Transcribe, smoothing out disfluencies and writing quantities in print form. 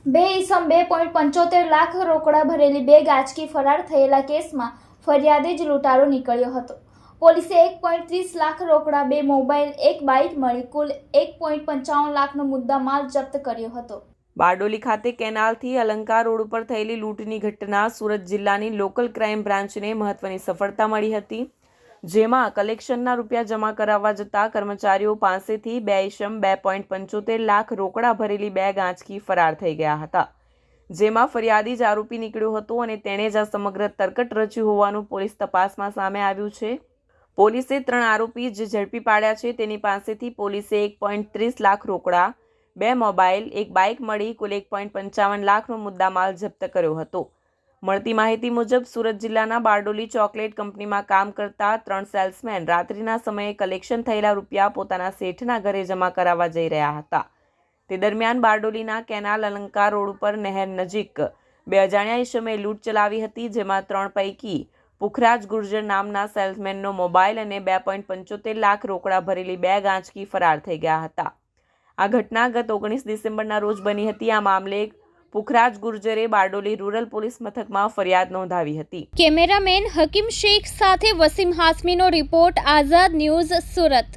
બે ઈસમ 2.75 લાખ રોકડા ભરેલી બેગ આંચકી ફરાર થયેલા કેસમાં ફરિયાદી જ લૂંટારો નીકળ્યો હતો। પોલીસે 1.30 લાખ રોકડા, 2 મોબાઈલ, 1 બાઇક મળી કુલ 1.55 લાખનો મુદ્દામાલ જપ્ત કર્યો હતો। બારડોલી ખાતે કેનાલથી અલંકાર રોડ ઉપર થયેલી લૂંટની ઘટના સુરત જિલ્લાની લોકલ ક્રાઇમ બ્રાન્ચને મહત્વની સફળતા મળી હતી, જેમાં કલેક્શનના રૂપિયા જમા કરાવવા જતા કર્મચારીઓ પાસેથી બે ઈસમ 2.75 લાખ રોકડા ભરેલી બેગ આંચકી ફરાર થઈ ગયા હતા, જેમાં ફરિયાદી જ આરોપી નીકળ્યો હતો અને તેણે જ આ સમગ્ર તરકટ રચ્યું હોવાનું પોલીસ તપાસમાં સામે આવ્યું છે। પોલીસે 3 આરોપી જે ઝડપી પાડ્યા છે, તેની પાસેથી પોલીસે 1.30 લાખ રોકડા, 2 મોબાઈલ, 1 બાઇક મળી કુલ 1.55 લાખનો મુદ્દામાલ જપ્ત કર્યો હતો। મળતી માહિતી મુજબ સુરત જિલ્લાના બારડોલી ચોકલેટ કંપનીમાં કામ કરતા 3 સેલ્સમેન રાત્રિના સમયે કલેક્શન થયેલા રૂપિયા પોતાના શેઠના ઘરે જમા કરાવવા જઈ રહ્યા હતા। તે દરમિયાન બારડોલીના કેનાલ અલંકાર રોડ ઉપર નહેર નજીક 2 અજાણ્યા ઈસમે લૂંટ ચલાવી હતી, જેમાં 3 પૈકી પુખરાજ ગુર્જર નામના સેલ્સમેનનો મોબાઈલ અને 2.75 લાખ રોકડા ભરેલી બેગ આંચકી ફરાર થઈ ગયા હતા। આ ઘટના ગત 19 ડિસેમ્બરના રોજ બની હતી। આ મામલે પુખરાજ ગુર્જરે બારડોલી રૂરલ પોલીસ મથકમાં ફરિયાદ નોંધાવી હતી। કેમેરામેન હકીમ શેખ સાથે વસીમ હાસમીનો રિપોર્ટ, આઝાદ ન્યૂઝ, સુરત।